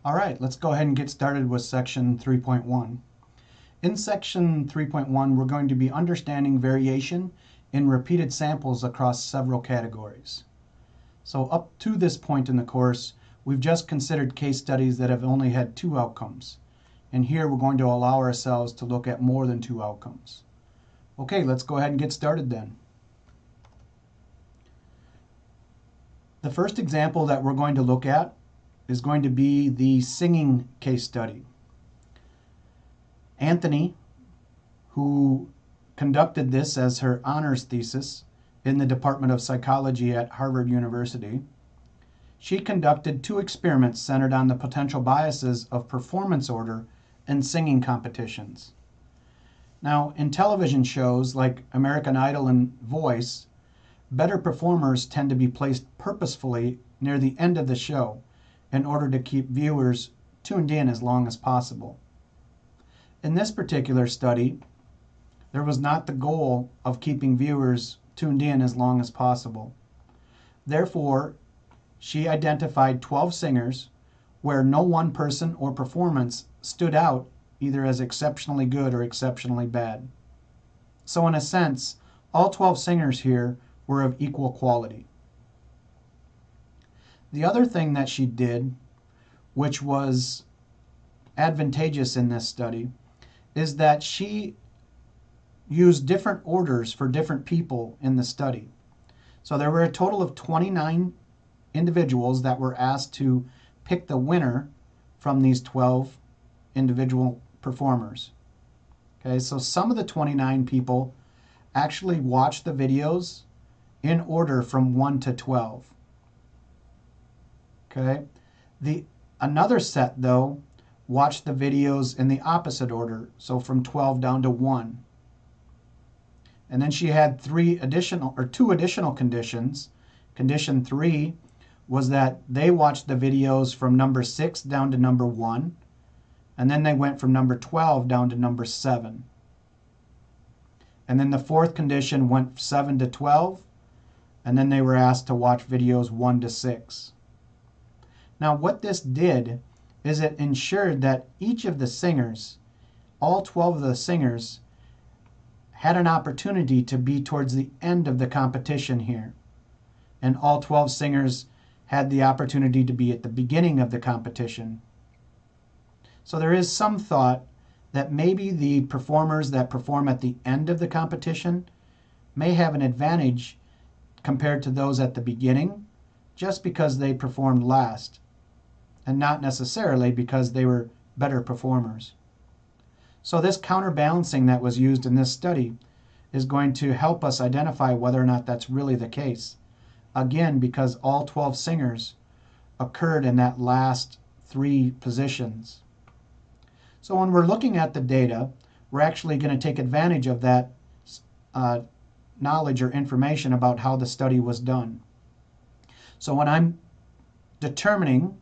All right, let's go ahead and get started with section 3.1. In section 3.1, we're going to be understanding variation in repeated samples across several categories. So up to this point in the course, we've just considered case studies that have only had two outcomes. And here we're going to allow ourselves to look at more than two outcomes. Okay, let's go ahead and get started then. The first example that we're going to look at is going to be the singing case study. Anthony, who conducted this as her honors thesis in the Department of Psychology at Harvard University, she conducted two experiments centered on the potential biases of performance order in singing competitions. Now, in television shows like American Idol and Voice, better performers tend to be placed purposefully near the end of the show in order to keep viewers tuned in as long as possible. In this particular study, there was not the goal of keeping viewers tuned in as long as possible. Therefore, she identified 12 singers where no one person or performance stood out either as exceptionally good or exceptionally bad. So in a sense, all 12 singers here were of equal quality. The other thing that she did, which was advantageous in this study, is that she used different orders for different people in the study. So there were a total of 29 individuals that were asked to pick the winner from these 12 individual performers. Okay, so some of the 29 people actually watched the videos in order from 1 to 12. Okay, another set though watched the videos in the opposite order, so from 12 down to 1. And then she had two additional conditions. Condition 3 was that they watched the videos from number 6 down to number 1, and then they went from number 12 down to number 7. And then the fourth condition went 7 to 12, and then they were asked to watch videos 1 to 6. Now what this did is it ensured that each of the singers, all 12 of the singers, had an opportunity to be towards the end of the competition here. And all 12 singers had the opportunity to be at the beginning of the competition. So there is some thought that maybe the performers that perform at the end of the competition may have an advantage compared to those at the beginning, just because they performed last, and not necessarily because they were better performers. So this counterbalancing that was used in this study is going to help us identify whether or not that's really the case. Again, because all 12 singers occurred in that last 3 positions. So when we're looking at the data, we're actually going to take advantage of that knowledge or information about how the study was done. So when I'm determining,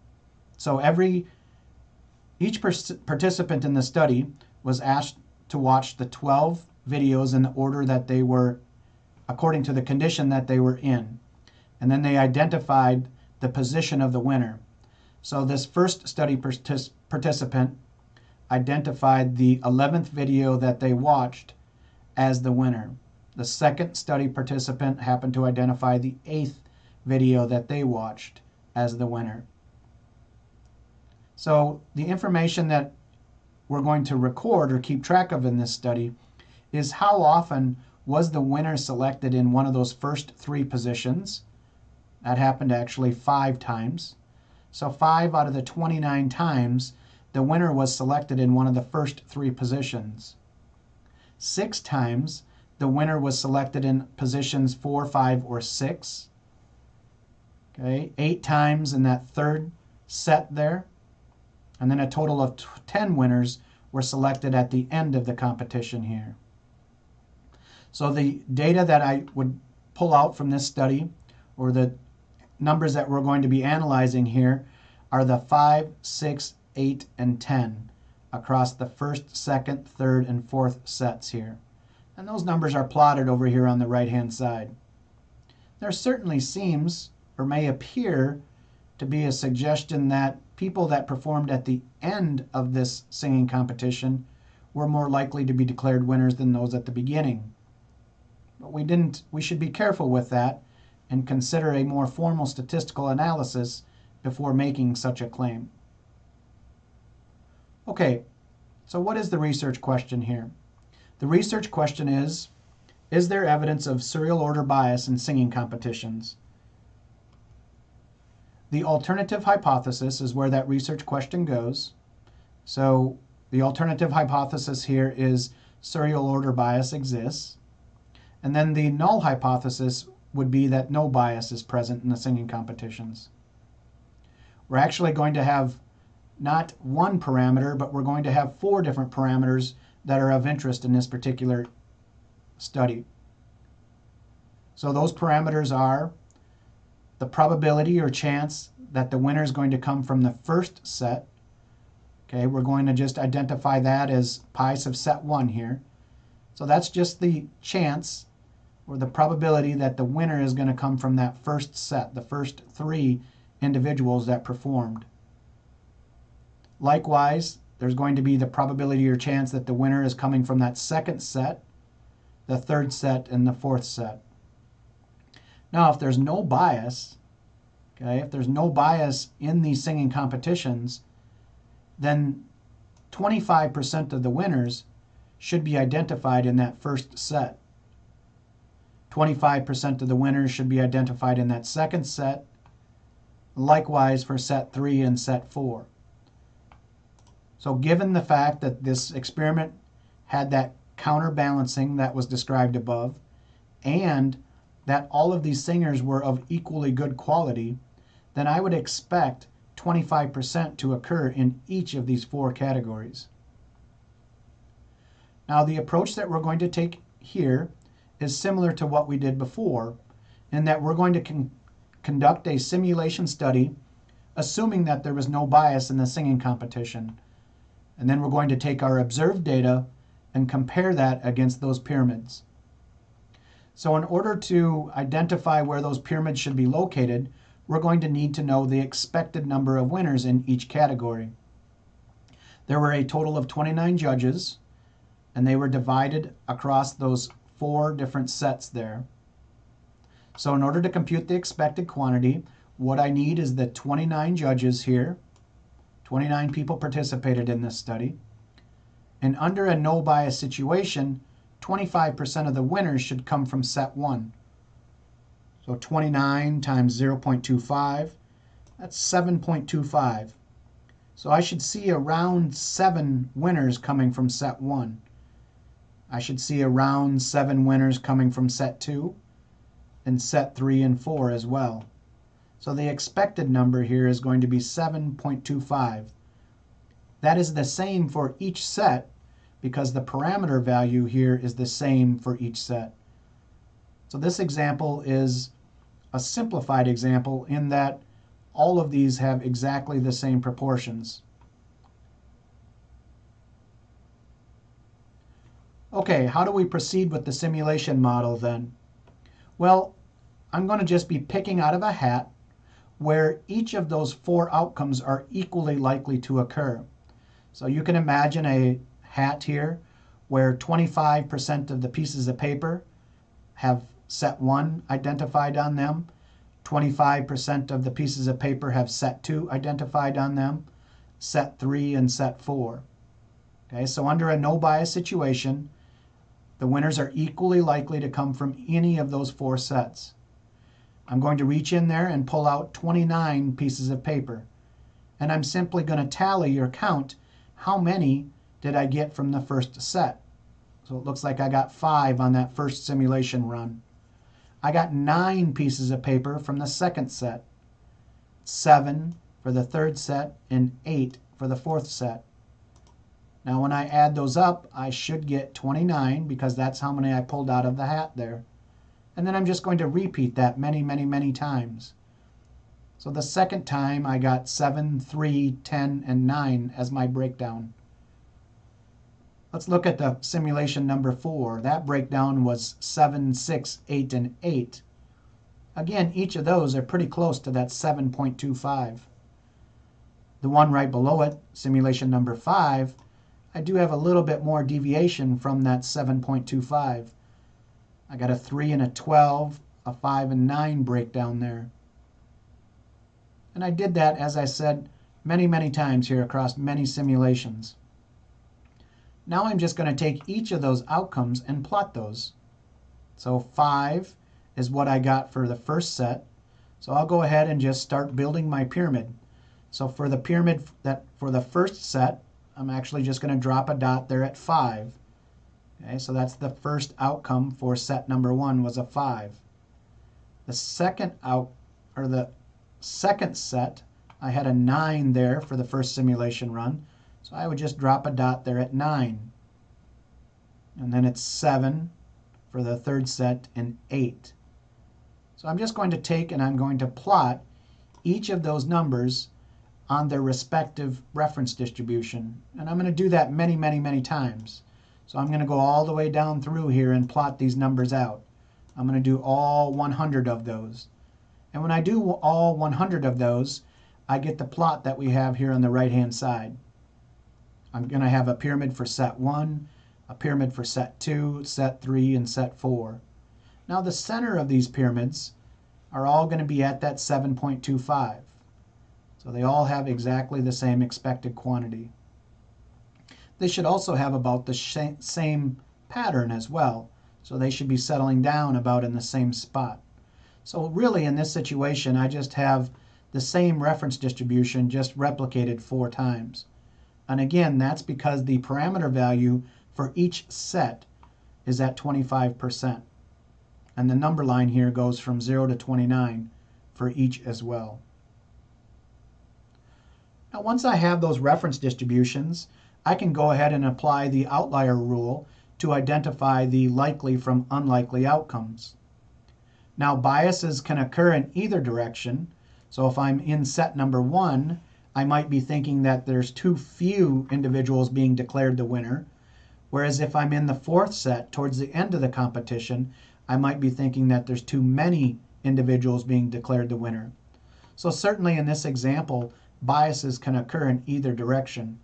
each participant in the study was asked to watch the 12 videos in the order that they were, according to the condition that they were in. And then they identified the position of the winner. So this first study participant identified the 11th video that they watched as the winner. The second study participant happened to identify the 8th video that they watched as the winner. So the information that we're going to record or keep track of in this study is how often was the winner selected in one of those first 3 positions. That happened actually 5 times. So 5 out of the 29 times the winner was selected in one of the first 3 positions. 6 times the winner was selected in positions 4, 5, or 6. Okay, 8 times in that third set there. And then a total of 10 winners were selected at the end of the competition here. So the data that I would pull out from this study, or the numbers that we're going to be analyzing here, are the 5, 6, 8, and 10 across the first, second, third, and fourth sets here. And those numbers are plotted over here on the right-hand side. There certainly seems, or may appear, to be a suggestion that people that performed at the end of this singing competition were more likely to be declared winners than those at the beginning. But we should be careful with that and consider a more formal statistical analysis before making such a claim. Okay, so what is the research question here? The research question is there evidence of serial order bias in singing competitions? The alternative hypothesis is where that research question goes. So the alternative hypothesis here is serial order bias exists. And then the null hypothesis would be that no bias is present in the singing competitions. We're actually going to have not one parameter, but we're going to have 4 different parameters that are of interest in this particular study. So those parameters are the probability or chance that the winner is going to come from the first set. Okay, we're going to just identify that as pi sub set 1 here. So that's just the chance or the probability that the winner is going to come from that first set, the first 3 individuals that performed. Likewise, there's going to be the probability or chance that the winner is coming from that second set, the third set, and the fourth set. Now, if there's no bias, okay, if there's no bias in these singing competitions, then 25% of the winners should be identified in that first set. 25% of the winners should be identified in that second set. Likewise for set 3 and set 4. So given the fact that this experiment had that counterbalancing that was described above, and that all of these singers were of equally good quality, then I would expect 25% to occur in each of these 4 categories. Now the approach that we're going to take here is similar to what we did before, in that we're going to conduct a simulation study assuming that there was no bias in the singing competition. And then we're going to take our observed data and compare that against those pyramids. So in order to identify where those pyramids should be located, we're going to need to know the expected number of winners in each category. There were a total of 29 judges, and they were divided across those 4 different sets there. So in order to compute the expected quantity, what I need is the 29 judges here. 29 people participated in this study. And under a no bias situation, 25% of the winners should come from set 1. So 29 times 0.25, that's 7.25. So I should see around 7 winners coming from set 1. I should see around 7 winners coming from set 2 and set 3 and 4 as well. So the expected number here is going to be 7.25. That is the same for each set because the parameter value here is the same for each set. So this example is a simplified example in that all of these have exactly the same proportions. Okay, how do we proceed with the simulation model then? Well, I'm going to just be picking out of a hat where each of those 4 outcomes are equally likely to occur. So you can imagine a hat here where 25% of the pieces of paper have set 1 identified on them, 25% of the pieces of paper have set 2 identified on them, set 3 and set 4. Okay, so under a no bias situation, the winners are equally likely to come from any of those 4 sets. I'm going to reach in there and pull out 29 pieces of paper. And I'm simply going to tally or count how many did I get from the first set. So it looks like I got 5 on that first simulation run. I got 9 pieces of paper from the second set, 7 for the third set, and 8 for the fourth set. Now when I add those up, I should get 29 because that's how many I pulled out of the hat there. And then I'm just going to repeat that many, many, many times. So the second time I got 7, 3, 10, and 9 as my breakdown. Let's look at the simulation number 4. That breakdown was 7, 6, 8, and 8. Again, each of those are pretty close to that 7.25. The one right below it, simulation number 5, I do have a little bit more deviation from that 7.25. I got a 3 and a 12, a 5 and 9 breakdown there. And I did that, as I said, many, many times here across many simulations. Now I'm just going to take each of those outcomes and plot those. So 5 is what I got for the first set. So I'll go ahead and just start building my pyramid. So for the pyramid for the first set, I'm actually just going to drop a dot there at 5. Okay, so that's the first outcome for set number 1 was a 5. The second set, I had a 9 there for the first simulation run. So I would just drop a dot there at 9. And then it's 7 for the third set and 8. So I'm just going to take and I'm going to plot each of those numbers on their respective reference distribution. And I'm going to do that many, many, many times. So I'm going to go all the way down through here and plot these numbers out. I'm going to do all 100 of those. And when I do all 100 of those, I get the plot that we have here on the right-hand side. I'm going to have a pyramid for set 1, a pyramid for set 2, set 3, and set 4. Now the center of these pyramids are all going to be at that 7.25. So they all have exactly the same expected quantity. They should also have about the same pattern as well. So they should be settling down about in the same spot. So really in this situation, I just have the same reference distribution just replicated 4 times. And again, that's because the parameter value for each set is at 25%. And the number line here goes from 0 to 29 for each as well. Now once I have those reference distributions, I can go ahead and apply the outlier rule to identify the likely from unlikely outcomes. Now biases can occur in either direction. So if I'm in set number 1, I might be thinking that there's too few individuals being declared the winner. Whereas if I'm in the 4th set, towards the end of the competition, I might be thinking that there's too many individuals being declared the winner. So certainly in this example, biases can occur in either direction.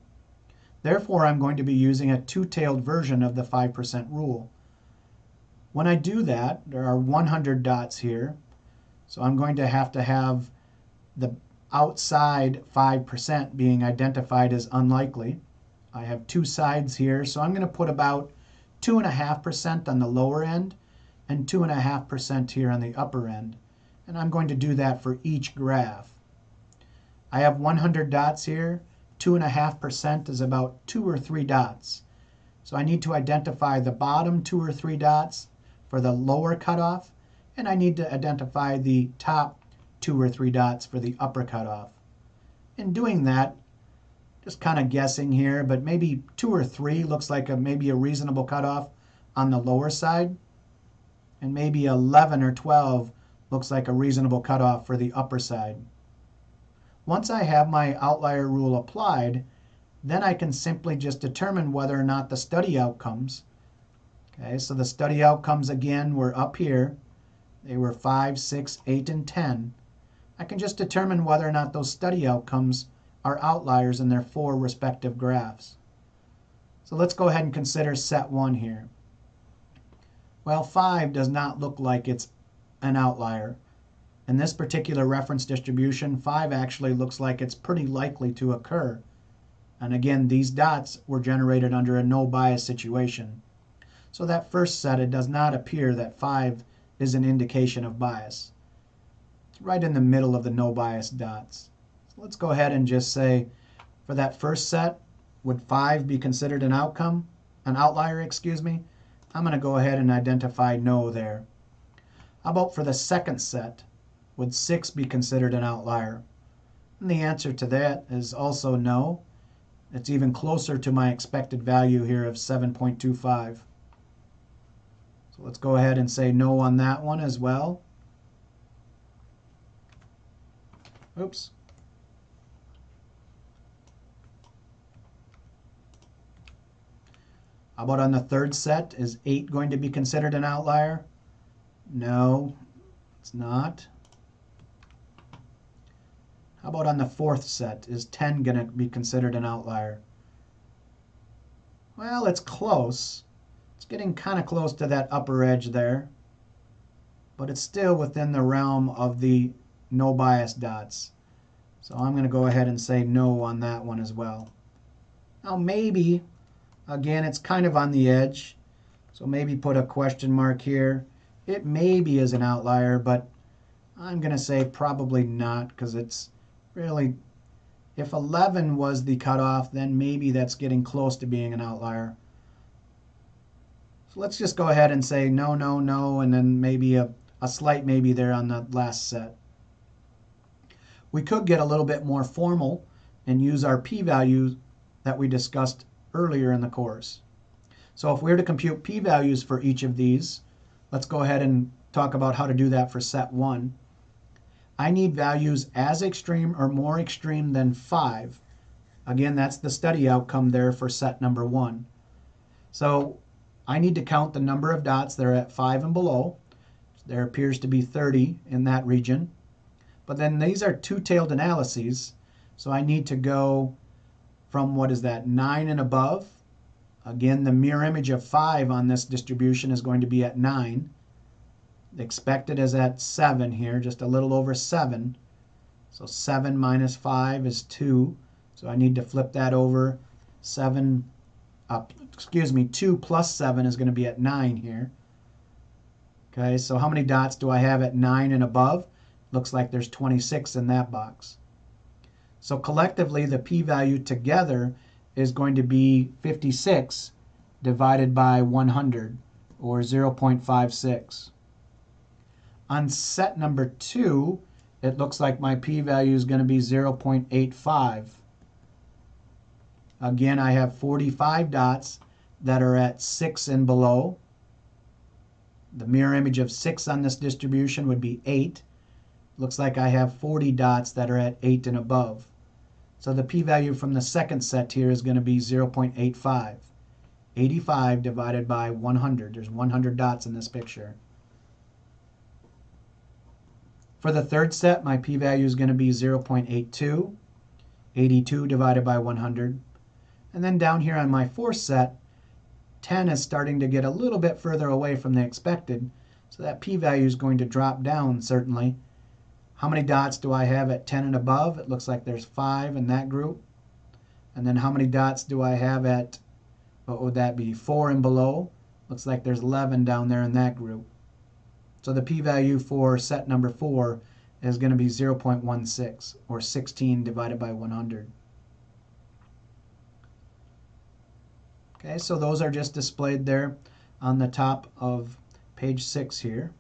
Therefore, I'm going to be using a two-tailed version of the 5% rule. When I do that, there are 100 dots here. So I'm going to have the outside 5% being identified as unlikely. I have 2 sides here, so I'm going to put about 2.5% on the lower end and 2.5% here on the upper end. And I'm going to do that for each graph. I have 100 dots here. 2.5% is about 2 or 3 dots. So I need to identify the bottom 2 or 3 dots for the lower cutoff, and I need to identify the top 2 or 3 dots for the upper cutoff. In doing that, just kind of guessing here, but maybe 2 or 3 looks like maybe a reasonable cutoff on the lower side, and maybe 11 or 12 looks like a reasonable cutoff for the upper side. Once I have my outlier rule applied, then I can simply just determine whether or not the study outcomes, okay, so the study outcomes again were up here. They were 5, 6, 8, and 10. I can just determine whether or not those study outcomes are outliers in their 4 respective graphs. So let's go ahead and consider set 1 here. Well, 5 does not look like it's an outlier. In this particular reference distribution, 5 actually looks like it's pretty likely to occur. And again, these dots were generated under a no bias situation. So that first set, it does not appear that 5 is an indication of bias. It's right in the middle of the no bias dots. So let's go ahead and just say, for that first set, would 5 be considered an outlier, excuse me? I'm going to go ahead and identify no there. How about for the second set? Would 6 be considered an outlier? And the answer to that is also no. It's even closer to my expected value here of 7.25. So let's go ahead and say no on that one as well. Oops. How about on the third set? Is 8 going to be considered an outlier? No. It's not. How about on the fourth set? Is 10 going to be considered an outlier? Well, it's close. It's getting kind of close to that upper edge there. But it's still within the realm of the no bias dots. So I'm going to go ahead and say no on that one as well. Now maybe, again, it's kind of on the edge. So maybe put a question mark here. It maybe is an outlier, but I'm going to say probably not, because it's really, if 11 was the cutoff, then maybe that's getting close to being an outlier. So let's just go ahead and say no, no, no, and then maybe a slight maybe there on the last set. We could get a little bit more formal and use our p-values that we discussed earlier in the course. So if we were to compute p-values for each of these, let's go ahead and talk about how to do that for set 1. I need values as extreme or more extreme than 5. Again, that's the study outcome there for set number 1. So I need to count the number of dots that are at 5 and below. There appears to be 30 in that region. But then these are two-tailed analyses, so I need to go from, what is that, 9 and above. Again, the mirror image of 5 on this distribution is going to be at 9. The expected is at 7 here, just a little over 7. So 7 minus 5 is 2. So I need to flip that over. 2 plus 7 is going to be at 9 here. Okay, so how many dots do I have at 9 and above? Looks like there's 26 in that box. So collectively, the p-value together is going to be 56 divided by 100, or 0.56. On set number 2, it looks like my p-value is going to be 0.85. Again, I have 45 dots that are at 6 and below. The mirror image of 6 on this distribution would be 8. Looks like I have 40 dots that are at 8 and above. So the p-value from the second set here is going to be 0.85. 85 divided by 100. There's 100 dots in this picture. For the third set, my p-value is going to be 0.82. 82 divided by 100. And then down here on my fourth set, 10 is starting to get a little bit further away from the expected, so that p-value is going to drop down certainly. How many dots do I have at 10 and above? It looks like there's 5 in that group. And then how many dots do I have at, what would that be, 4 and below? Looks like there's 11 down there in that group. So the p-value for set number 4 is going to be 0.16, or 16 divided by 100. Okay, so those are just displayed there on the top of page 6 here.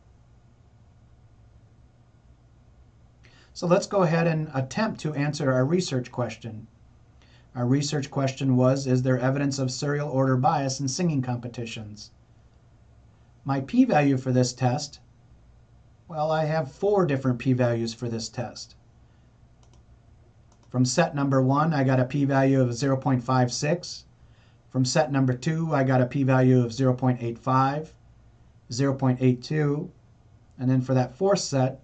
So let's go ahead and attempt to answer our research question. Our research question was, is there evidence of serial order bias in singing competitions? My p-value for this test, well, I have 4 different p-values for this test. From set number 1, I got a p-value of 0.56. From set number 2, I got a p-value of 0.85, 0.82, and then for that fourth set,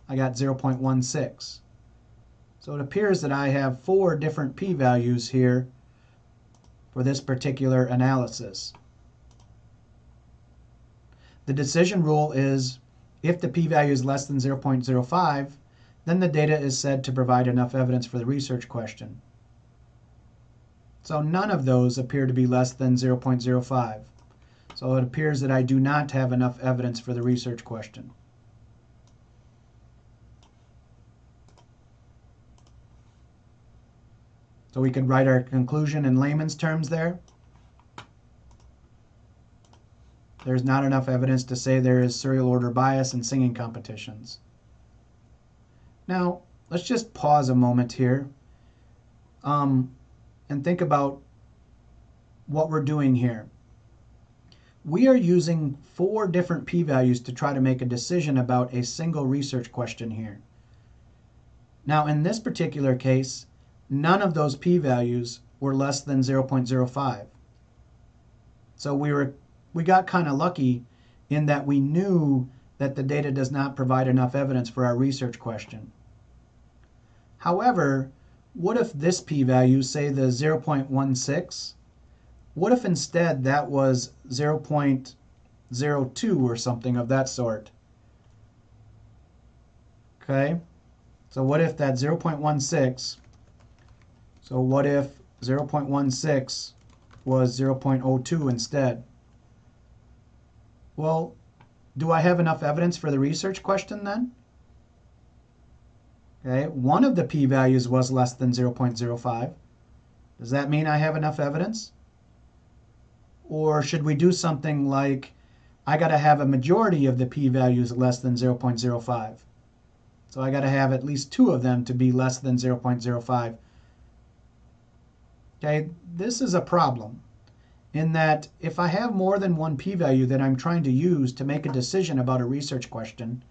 I got 0.16. So it appears that I have 4 different p-values here for this particular analysis. The decision rule is if the p-value is less than 0.05, then the data is said to provide enough evidence for the research question. So none of those appear to be less than 0.05. So it appears that I do not have enough evidence for the research question. So we could write our conclusion in layman's terms there. There's not enough evidence to say there is serial order bias in singing competitions. Now, let's just pause a moment here and think about what we're doing here. We are using 4 different p-values to try to make a decision about a single research question here. Now, in this particular case, none of those p-values were less than 0.05. So we got kind of lucky in that we knew that the data does not provide enough evidence for our research question. However, what if this p-value, say the 0.16, what if instead that was 0.02 or something of that sort? Okay, so what if that 0.16, so what if 0.16 was 0.02 instead? Well, do I have enough evidence for the research question then? Okay, one of the p-values was less than 0.05. Does that mean I have enough evidence? Or should we do something like, I got to have a majority of the p-values less than 0.05? So I got to have at least two of them to be less than 0.05. Okay, this is a problem in that if I have more than one p-value that I'm trying to use to make a decision about a research question,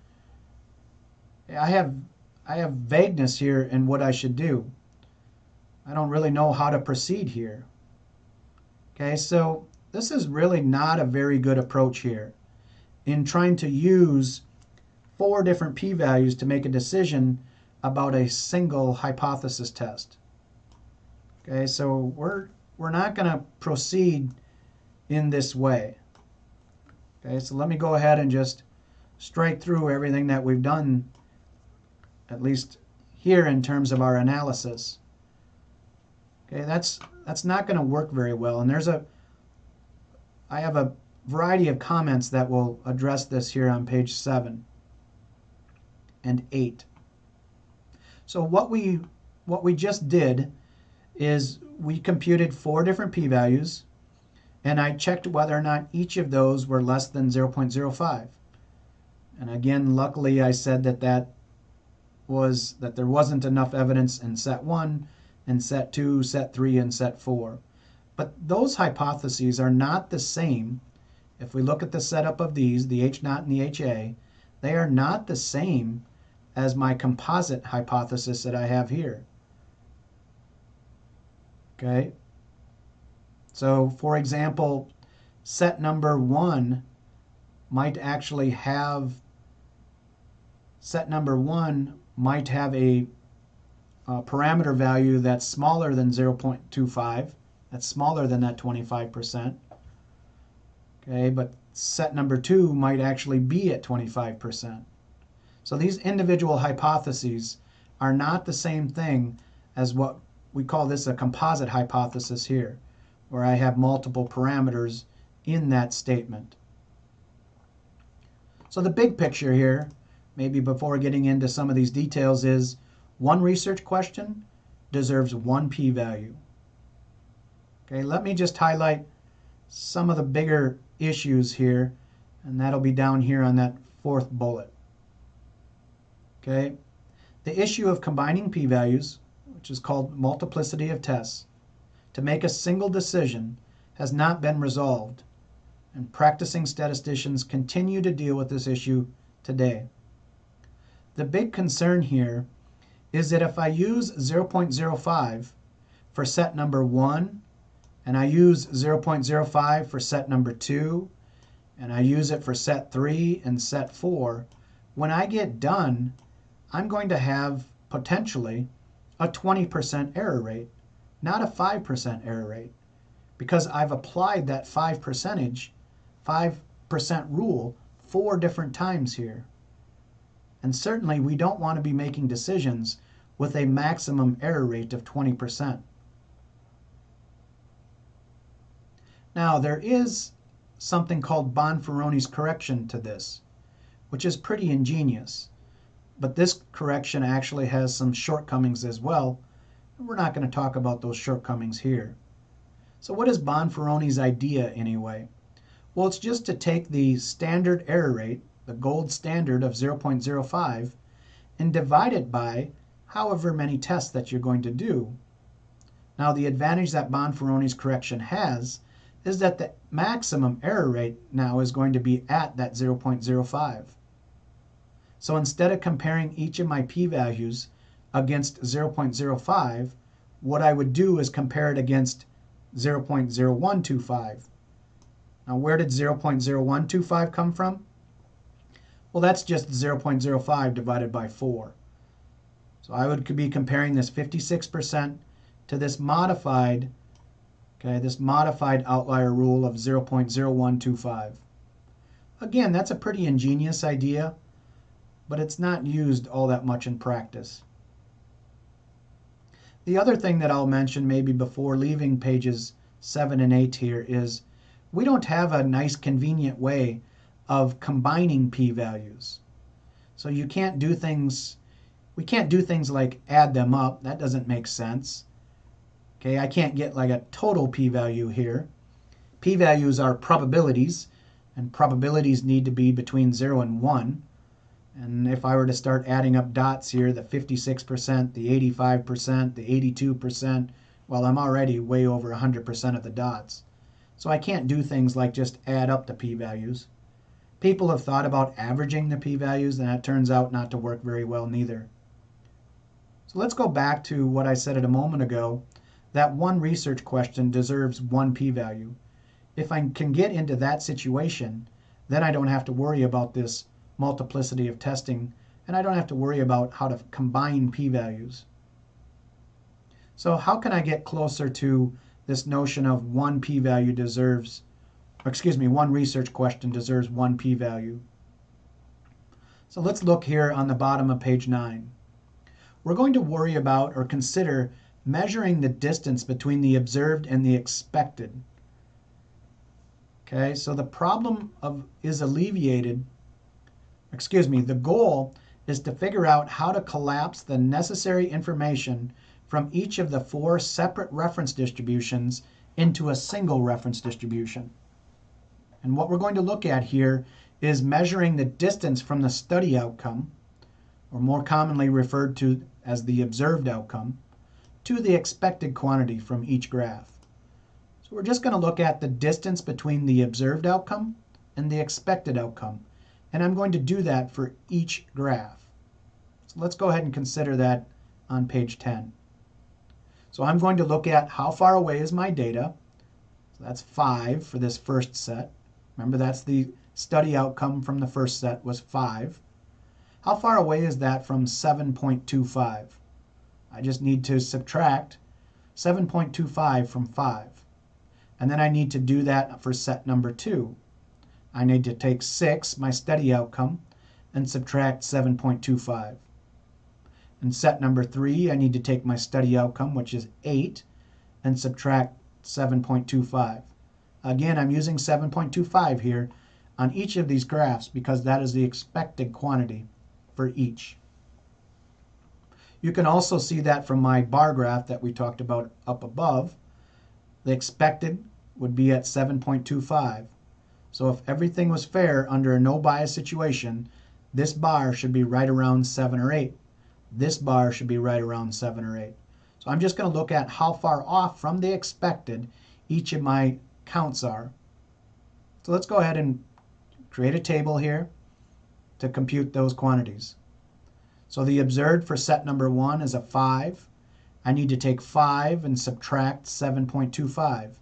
I have vagueness here in what I should do. I don't really know how to proceed here. Okay, so this is really not a very good approach here in trying to use 4 different p-values to make a decision about a single hypothesis test. Okay, so we're not going to proceed in this way. Okay, so let me go ahead and just strike through everything that we've done, at least here in terms of our analysis. Okay, that's not going to work very well. And I have a variety of comments that will address this here on page 7 and 8. So what we just did is we computed 4 different p-values, and I checked whether or not each of those were less than 0.05. And again, luckily I said that there wasn't enough evidence in set 1, and set 2, set 3, and set 4. But those hypotheses are not the same. If we look at the setup of these, the H0 and the HA, they are not the same as my composite hypothesis that I have here. Okay, so for example, set number 1 might actually have a parameter value that's smaller than 0.25. That's smaller than that 25%. Okay, but set number 2 might actually be at 25%. So these individual hypotheses are not the same thing as what we call this a composite hypothesis here, where I have multiple parameters in that statement. So the big picture here, maybe before getting into some of these details, is one research question deserves one p-value. Okay, let me just highlight some of the bigger issues here, and that'll be down here on that 4th bullet. Okay, the issue of combining p-values, which is called multiplicity of tests, to make a single decision has not been resolved, and practicing statisticians continue to deal with this issue today. The big concern here is that if I use 0.05 for set number 1, and I use 0.05 for set number 2, and I use it for set 3 and set 4, when I get done, I'm going to have potentially a 20% error rate, not a 5% error rate, because I've applied that 5% rule 4 different times here. And certainly we don't want to be making decisions with a maximum error rate of 20%. Now, there is something called Bonferroni's correction to this, which is pretty ingenious. But this correction actually has some shortcomings as well. We're not going to talk about those shortcomings here. So what is Bonferroni's idea anyway? Well, it's just to take the standard error rate, the gold standard of 0.05, and divide it by however many tests that you're going to do. Now, the advantage that Bonferroni's correction has is that the maximum error rate now is going to be at that 0.05. So instead of comparing each of my p-values against 0.05, what I would do is compare it against 0.0125. Now, where did 0.0125 come from? Well, that's just 0.05 divided by 4. So I would be comparing this 56% to this modified, okay, this modified outlier rule of 0.0125. Again, that's a pretty ingenious idea, but it's not used all that much in practice. The other thing that I'll mention maybe before leaving pages 7 and 8 here is we don't have a nice convenient way of combining p-values. So you can't do things, we can't do things like add them up. That doesn't make sense. Okay, I can't get like a total p-value here. P-values are probabilities, and probabilities need to be between 0 and 1. And if I were to start adding up dots here, the 56%, the 85%, the 82%, well, I'm already way over 100% of the dots. So I can't do things like just add up the p-values. People have thought about averaging the p-values, and that turns out not to work very well neither. So let's go back to what I said a moment ago, that one research question deserves one p-value. If I can get into that situation, then I don't have to worry about this multiplicity of testing, and I don't have to worry about how to combine p-values. So how can I get closer to this notion of one p-value deserves, one research question deserves one p-value? So let's look here on the bottom of page 9. We're going to worry about or consider measuring the distance between the observed and the expected. Okay, so the problem is alleviated. The goal is to figure out how to collapse the necessary information from each of the 4 separate reference distributions into a single reference distribution. And what we're going to look at here is measuring the distance from the study outcome, or more commonly referred to as the observed outcome, to the expected quantity from each graph. So we're just going to look at the distance between the observed outcome and the expected outcome. And I'm going to do that for each graph. So let's go ahead and consider that on page 10. So I'm going to look at how far away is my data. So that's 5 for this first set. Remember, that's the study outcome from the first set was 5. How far away is that from 7.25? I just need to subtract 7.25 from 5. And then I need to do that for set number 2. I need to take 6, my study outcome, and subtract 7.25. In set number 3, I need to take my study outcome, which is 8, and subtract 7.25. Again, I'm using 7.25 here on each of these graphs because that is the expected quantity for each. You can also see that from my bar graph that we talked about up above. The expected would be at 7.25. So if everything was fair under a no bias situation, this bar should be right around 7 or 8. This bar should be right around 7 or 8. So I'm just going to look at how far off from the expected each of my counts are. So let's go ahead and create a table here to compute those quantities. So the observed for set number 1 is a 5. I need to take 5 and subtract 7.25.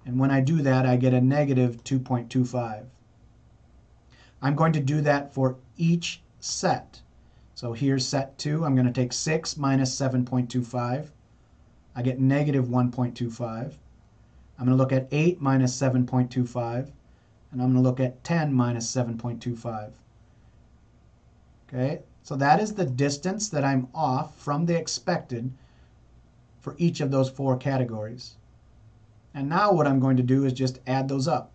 And when I do that, I get a negative 2.25. I'm going to do that for each set. So here's set 2. I'm going to take 6 minus 7.25. I get negative 1.25. I'm going to look at 8 minus 7.25. And I'm going to look at 10 minus 7.25. Okay, so that is the distance that I'm off from the expected for each of those 4 categories. And now what I'm going to do is just add those up.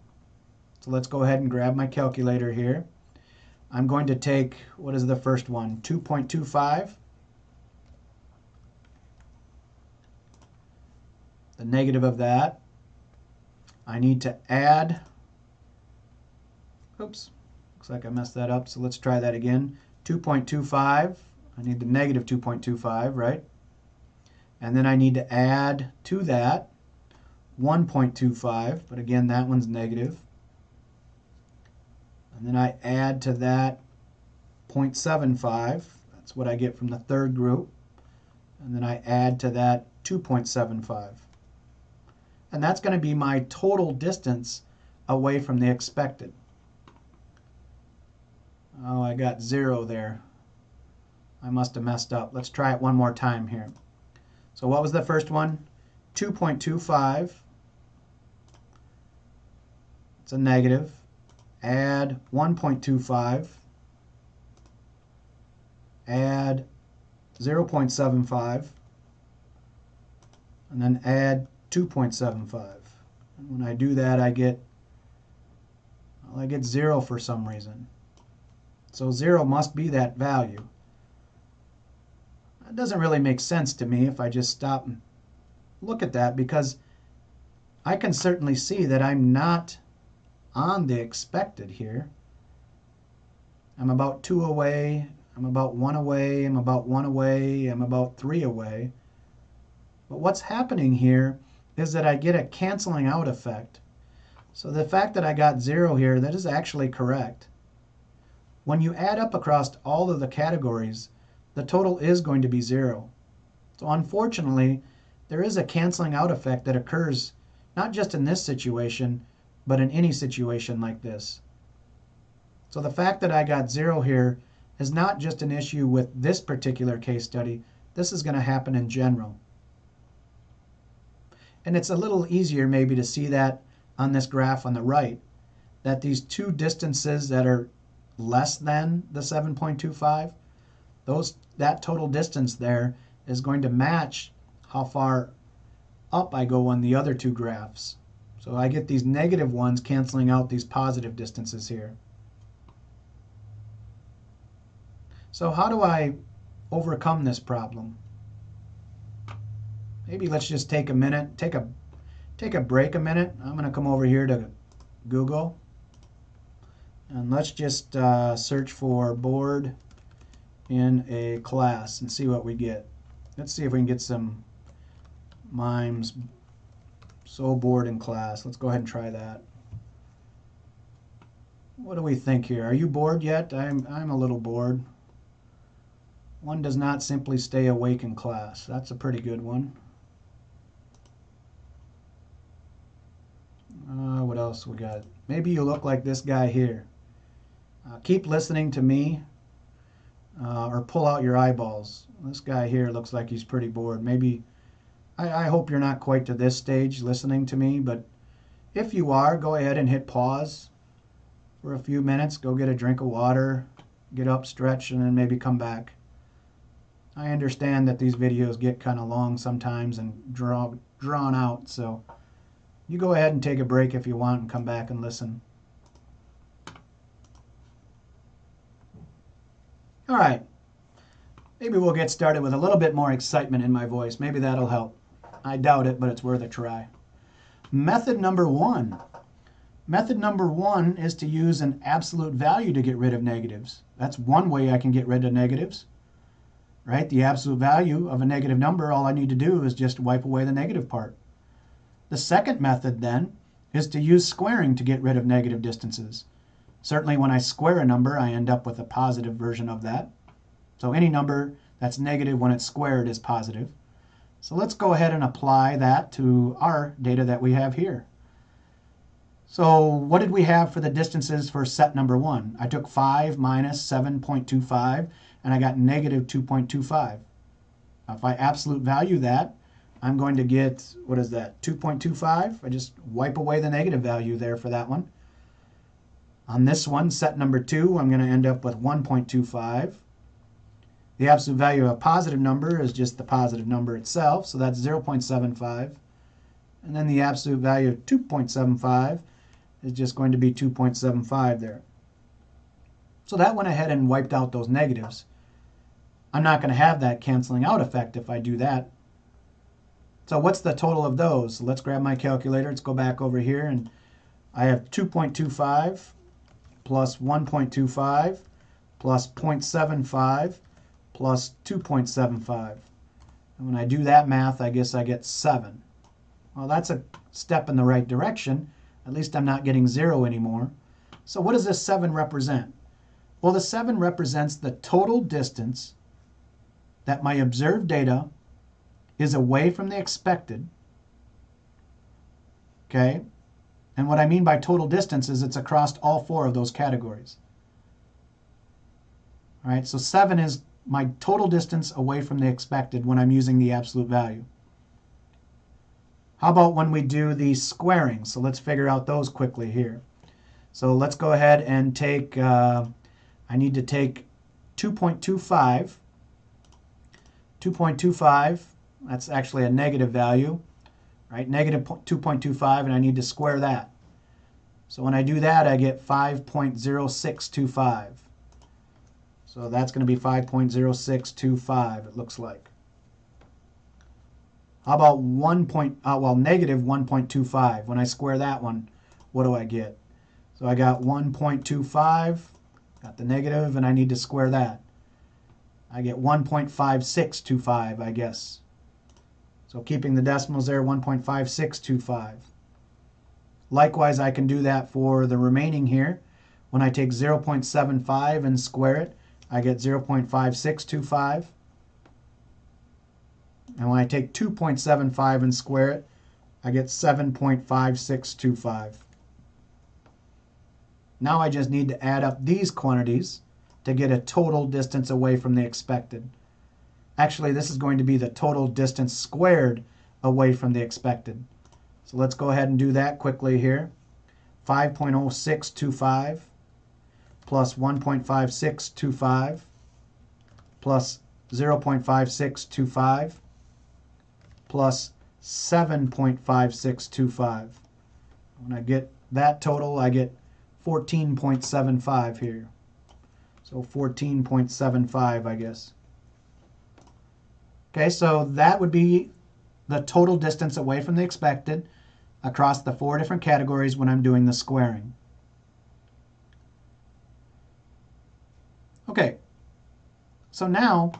So let's go ahead and grab my calculator here. I'm going to take, what is the first one? 2.25. The negative of that. I need to add, oops, looks like I messed that up, so let's try that again. 2.25, I need the negative 2.25, right? And then I need to add to that 1.25, but again, that one's negative. And then I add to that 0.75, that's what I get from the third group. And then I add to that 2.75. And that's going to be my total distance away from the expected. Oh, I got 0 there. I must have messed up. Let's try it one more time here. So what was the first one? 2.25. It's a negative. Add 1.25. Add 0.75. And then add 2.75. And when I do that, I get 0 for some reason. So 0 must be that value. It doesn't really make sense to me if I just stop and look at that, because I can certainly see that I'm not on the expected here. I'm about 2 away, I'm about 1 away, I'm about 1 away, I'm about 3 away. But what's happening here is that I get a canceling out effect. So the fact that I got 0 here, that is actually correct. When you add up across all of the categories, the total is going to be 0. So unfortunately, there is a canceling out effect that occurs not just in this situation, but in any situation like this. So the fact that I got 0 here is not just an issue with this particular case study. This is going to happen in general. And it's a little easier maybe to see that on this graph on the right, that these two distances that are less than the 7.25, that total distance there is going to match how far up I go on the other two graphs. So I get these negative ones canceling out these positive distances here. So how do I overcome this problem? Maybe let's just take a minute, take a break a minute. I'm going to come over here to Google, and let's just search for bored in a class and see what we get. Let's see if we can get some mimes. So bored in class. Let's go ahead and try that. What do we think here? Are you bored yet? I'm a little bored. One does not simply stay awake in class. That's a pretty good one. What else we got? Maybe you look like this guy here. Keep listening to me, or pull out your eyeballs. This guy here looks like he's pretty bored. Maybe, I hope you're not quite to this stage listening to me, but if you are, go ahead and hit pause for a few minutes. Go get a drink of water, get up, stretch, and then maybe come back. I understand that these videos get kind of long sometimes and drawn out, so you go ahead and take a break if you want and come back and listen. All right, maybe we'll get started with a little bit more excitement in my voice. Maybe that'll help. I doubt it, but it's worth a try. Method number one. Method number one is to use an absolute value to get rid of negatives. That's one way I can get rid of negatives, right? The absolute value of a negative number, all I need to do is just wipe away the negative part. The second method then is to use squaring to get rid of negative distances. Certainly when I square a number, I end up with a positive version of that. So any number that's negative when it's squared is positive. So let's go ahead and apply that to our data that we have here. So what did we have for the distances for set number one? I took 5 minus 7.25 and I got negative 2.25. If I absolute value that, I'm going to get, what is that, 2.25? I just wipe away the negative value there for that one. On this one, set number 2, I'm going to end up with 1.25. The absolute value of a positive number is just the positive number itself, so that's 0.75. And then the absolute value of 2.75 is just going to be 2.75 there. So that went ahead and wiped out those negatives. I'm not going to have that canceling out effect if I do that. So what's the total of those? So let's grab my calculator. Let's go back over here, and I have 2.25 plus 1.25 plus 0.75 plus 2.75. And when I do that math, I guess I get 7. Well, that's a step in the right direction. At least I'm not getting 0 anymore. So what does this 7 represent? Well, the 7 represents the total distance that my observed data is away from the expected. Okay? And what I mean by total distance is it's across all 4 of those categories. All right, so 7 is my total distance away from the expected when I'm using the absolute value. How about when we do the squaring? So let's figure out those quickly here. So let's go ahead and take, I need to take 2.25. 2.25, that's actually a negative value, right? Negative 2.25, and I need to square that. So when I do that, I get 5.0625. So that's going to be 5.0625, it looks like. How about negative 1.25? When I square that one, what do I get? So I got 1.25, got the negative, and I need to square that. I get 1.5625, I guess. So keeping the decimals there, 1.5625. Likewise, I can do that for the remaining here. When I take 0.75 and square it, I get 0.5625. And when I take 2.75 and square it, I get 7.5625. Now I just need to add up these quantities to get a total distance away from the expected. Actually, this is going to be the total distance squared away from the expected. So let's go ahead and do that quickly here. 5.0625 plus 1.5625 plus 0.5625 plus 7.5625. When I get that total, I get 14.75 here. So 14.75, I guess. Okay, so that would be the total distance away from the expected across the 4 different categories when I'm doing the squaring. Okay, so now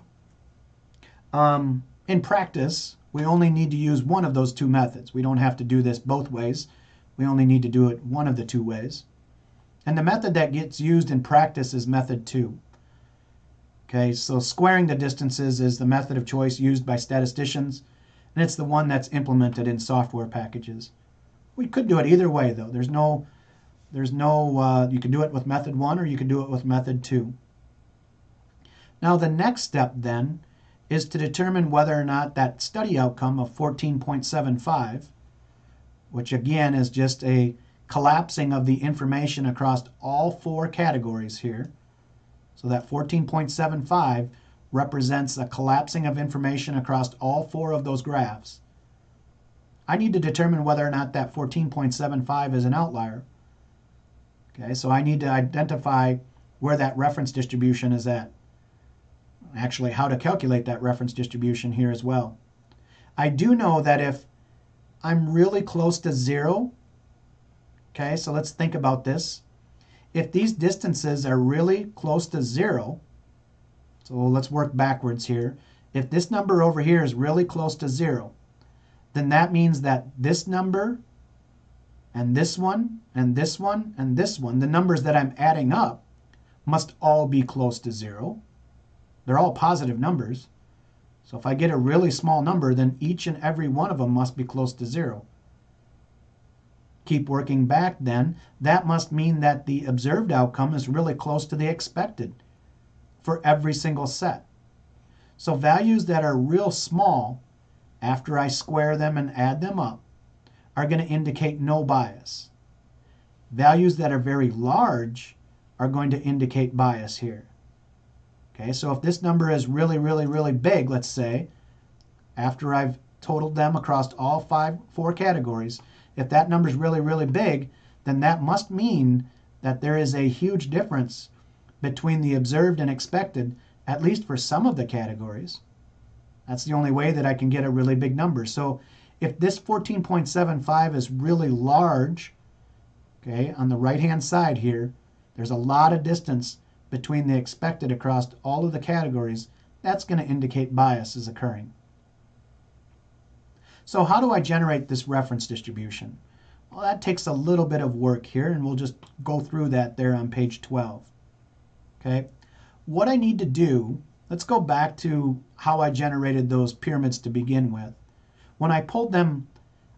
in practice, we only need to use one of those 2 methods. We don't have to do this both ways. We only need to do it one of the 2 ways. And the method that gets used in practice is method 2. Okay, so squaring the distances is the method of choice used by statisticians, and it's the one that's implemented in software packages. We could do it either way, though. You can do it with method 1 or you can do it with method 2. Now the next step then is to determine whether or not that study outcome of 14.75, which again is just a collapsing of the information across all 4 categories here. So that 14.75 represents a collapsing of information across all 4 of those graphs. I need to determine whether or not that 14.75 is an outlier. Okay, so I need to identify where that reference distribution is at. Actually, how to calculate that reference distribution here as well. I do know that if I'm really close to 0, okay, so let's think about this. If these distances are really close to 0, so let's work backwards here. If this number over here is really close to 0, then that means that this number and this one and this one and this one, the numbers that I'm adding up, must all be close to 0. They're all positive numbers. So if I get a really small number, then each and every one of them must be close to 0. Keep working back then. That must mean that the observed outcome is really close to the expected for every single set. So values that are real small, after I square them and add them up, are going to indicate no bias. Values that are very large are going to indicate bias here. Okay, so if this number is really, really, really big, let's say, after I've totaled them across all 4 categories, if that number is really, really big, then that must mean that there is a huge difference between the observed and expected, at least for some of the categories. That's the only way that I can get a really big number. So if this 14.75 is really large, okay, on the right-hand side here, there's a lot of distance between the expected across all of the categories. That's going to indicate bias is occurring. So how do I generate this reference distribution? Well, that takes a little bit of work here, and we'll just go through that there on page 12. Okay, what I need to do, let's go back to how I generated those pyramids to begin with. When I pulled them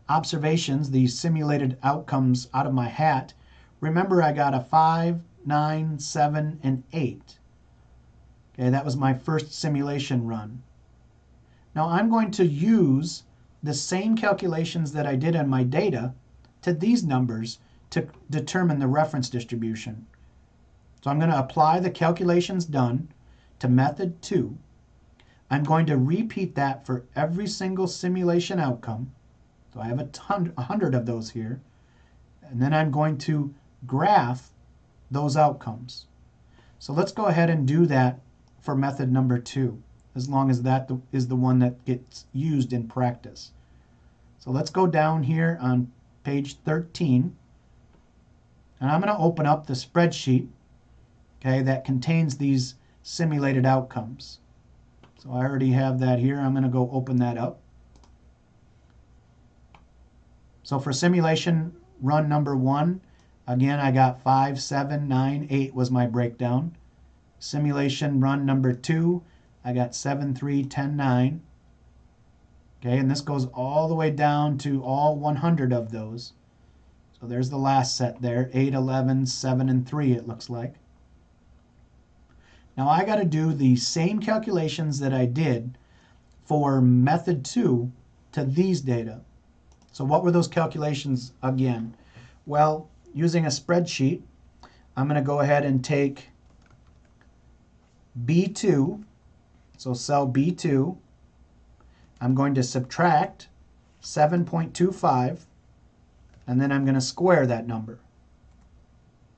observations, these simulated outcomes, out of my hat, remember I got a 5, 9, 7, and 8. Okay, that was my first simulation run. Now I'm going to use the same calculations that I did on my data to these numbers to determine the reference distribution. So I'm going to apply the calculations done to method 2. I'm going to repeat that for every single simulation outcome. So I have 100 of those here. And then I'm going to graph those outcomes. So let's go ahead and do that for method number 2, as long as that is the one that gets used in practice. So let's go down here on page 13, and I'm going to open up the spreadsheet, okay, that contains these simulated outcomes. So I already have that here. I'm going to go open that up. So for simulation run number 1, again, I got 5, 7, 9, 8 was my breakdown. Simulation run number 2, I got 7, 3, 10, 9. Okay, and this goes all the way down to all 100 of those. So there's the last set there, 8, 11, 7, and 3 it looks like. Now I got to do the same calculations that I did for method 2 to these data. So what were those calculations again? Well, using a spreadsheet, I'm going to go ahead and take B2, so cell B2, I'm going to subtract 7.25, and then I'm going to square that number.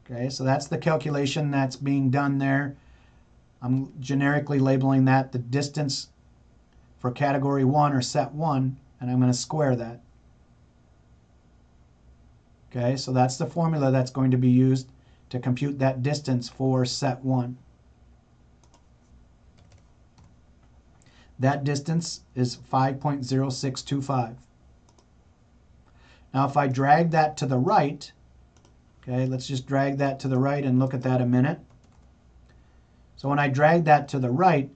Okay, so that's the calculation that's being done there. I'm generically labeling that the distance for category 1 or set 1, and I'm going to square that. Okay, so that's the formula that's going to be used to compute that distance for set 1. That distance is 5.0625. Now if I drag that to the right, okay, let's just drag that to the right and look at that a minute. So when I drag that to the right,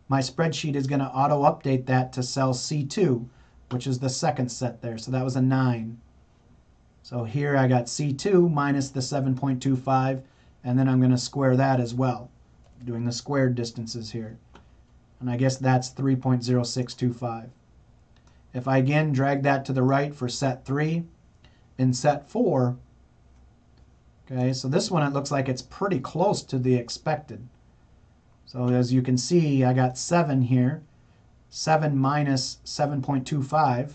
my spreadsheet is going to auto-update that to cell C2, which is the second set there. So that was a 9. So here I got C2 minus the 7.25, and then I'm going to square that as well, doing the squared distances here. And I guess that's 3.0625. If I again drag that to the right for set 3, in set 4, okay, so this one it looks like it's pretty close to the expected. So as you can see, I got 7 here. 7 minus 7.25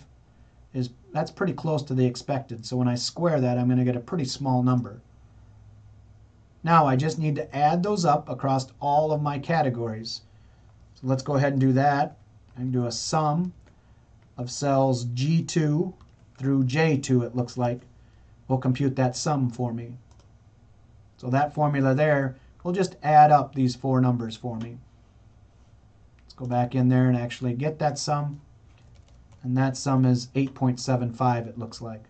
that's pretty close to the expected. So when I square that, I'm going to get a pretty small number. Now I just need to add those up across all of my categories. So let's go ahead and do that. I can do a sum of cells G2 through J2, it looks like. Will compute that sum for me. So that formula there will just add up these 4 numbers for me. Let's go back in there and actually get that sum. And that sum is 8.75, it looks like.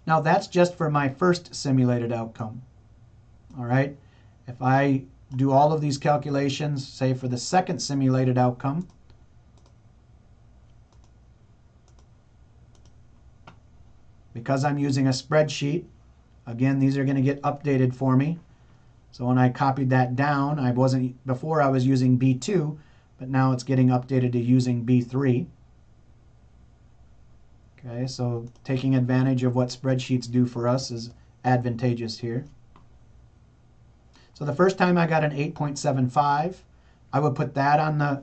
Now that's just for my first simulated outcome. All right. If I do all of these calculations, say for the second simulated outcome, because I'm using a spreadsheet, again, these are going to get updated for me. So when I copied that down, before I was using B2, but now it's getting updated to using B3. Okay, so taking advantage of what spreadsheets do for us is advantageous here. So the first time I got an 8.75, I would put that on the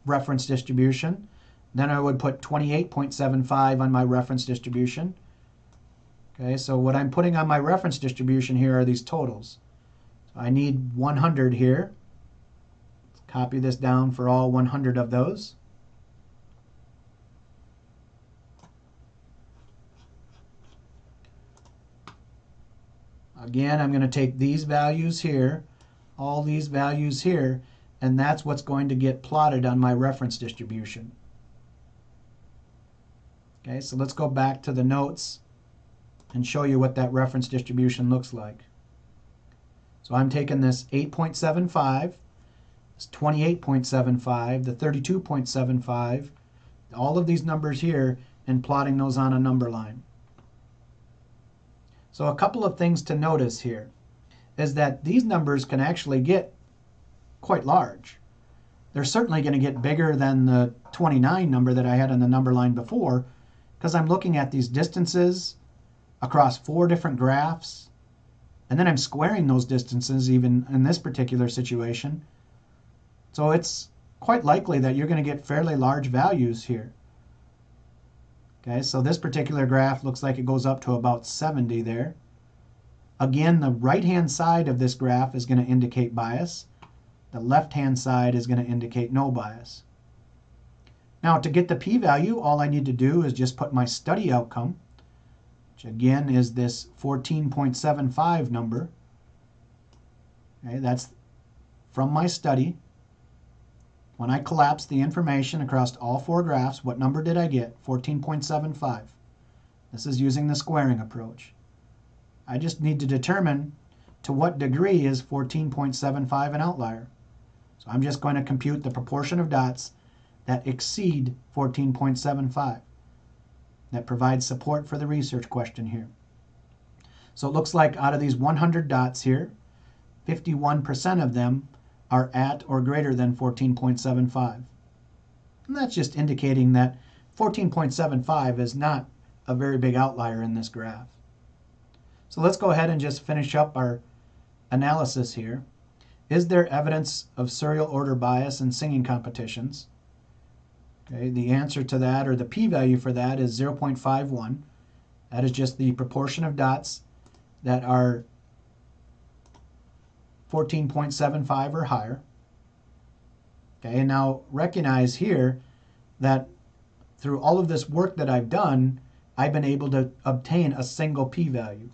reference distribution. Then I would put 28.75 on my reference distribution. Okay, so what I'm putting on my reference distribution here are these totals. So I need 100 here. Let's copy this down for all 100 of those. Again, I'm going to take these values here, all these values here, and that's what's going to get plotted on my reference distribution. Okay, so let's go back to the notes and show you what that reference distribution looks like. So I'm taking this 8.75, this 28.75, the 32.75, all of these numbers here, and plotting those on a number line. So a couple of things to notice here is that these numbers can actually get quite large. They're certainly going to get bigger than the 29 number that I had on the number line before, because I'm looking at these distances across 4 different graphs, and then I'm squaring those distances even in this particular situation. So it's quite likely that you're going to get fairly large values here. Okay, so this particular graph looks like it goes up to about 70 there. Again, the right-hand side of this graph is going to indicate bias. The left-hand side is going to indicate no bias. Now, to get the p-value, all I need to do is just put my study outcome, which again is this 14.75 number. Okay, that's from my study. When I collapse the information across all 4 graphs, what number did I get? 14.75. This is using the squaring approach. I just need to determine to what degree is 14.75 an outlier. So I'm just going to compute the proportion of dots that exceed 14.75. That provides support for the research question here. So it looks like out of these 100 dots here, 51% of them are at or greater than 14.75. And that's just indicating that 14.75 is not a very big outlier in this graph. So let's go ahead and just finish up our analysis here. Is there evidence of serial order bias in singing competitions? Okay, the answer to that, or the p-value for that, is 0.51. That is just the proportion of dots that are 14.75 or higher. Okay, and now recognize here that through all of this work that I've done, I've been able to obtain a single p-value.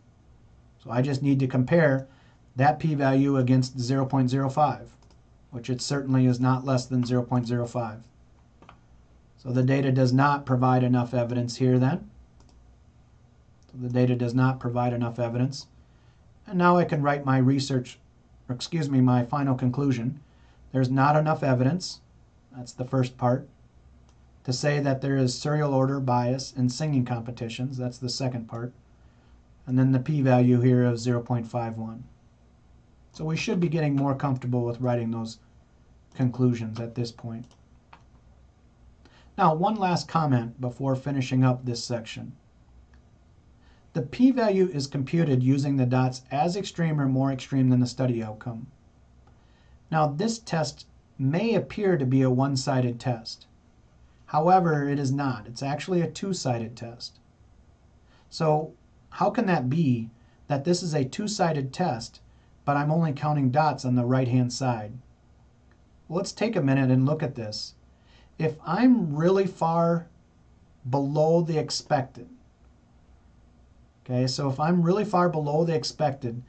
So I just need to compare that p-value against 0.05, which it certainly is not less than 0.05. So the data does not provide enough evidence here then. So the data does not provide enough evidence. And now I can write my my final conclusion. There's not enough evidence, that's the first part, to say that there is serial order bias in singing competitions. That's the second part. And then the p-value here of 0.51. So we should be getting more comfortable with writing those conclusions at this point. Now, one last comment before finishing up this section. The p-value is computed using the dots as extreme or more extreme than the study outcome. Now, this test may appear to be a one-sided test. However, it is not. It's actually a two-sided test. So how can that be that this is a two-sided test, but I'm only counting dots on the right-hand side? Well, let's take a minute and look at this. If I'm really far below the expected, okay, so if I'm really far below the expected,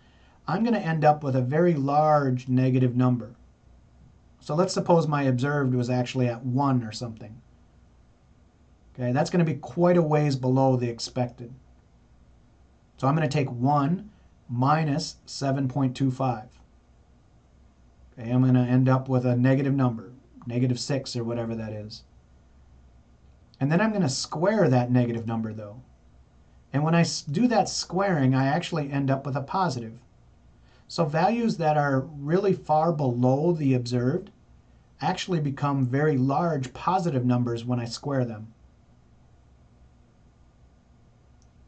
I'm going to end up with a very large negative number. So let's suppose my observed was actually at 1 or something. Okay, that's going to be quite a ways below the expected. So I'm going to take 1 minus 7.25. Okay, I'm going to end up with a negative number, -6 or whatever that is. And then I'm going to square that negative number though. And when I do that squaring, I actually end up with a positive. So values that are really far below the observed actually become very large positive numbers when I square them.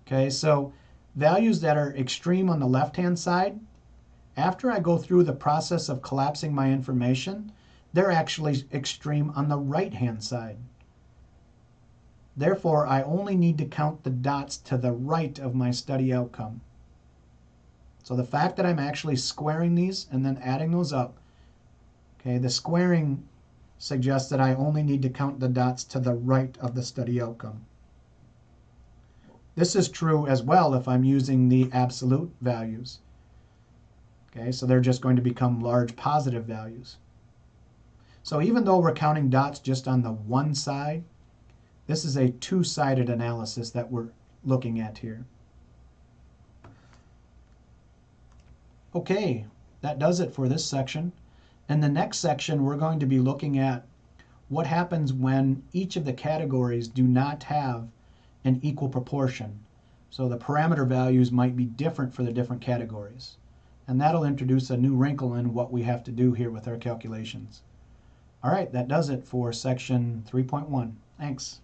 Okay, so values that are extreme on the left-hand side, after I go through the process of collapsing my information, they're actually extreme on the right-hand side. Therefore, I only need to count the dots to the right of my study outcome. So the fact that I'm actually squaring these and then adding those up, okay, the squaring suggests that I only need to count the dots to the right of the study outcome. This is true as well if I'm using the absolute values. Okay, so they're just going to become large positive values. So even though we're counting dots just on the one side, this is a two-sided analysis that we're looking at here. Okay, that does it for this section. In the next section, we're going to be looking at what happens when each of the categories do not have an equal proportion. So the parameter values might be different for the different categories. and that'll introduce a new wrinkle in what we have to do here with our calculations. All right, that does it for section 3.1. Thanks.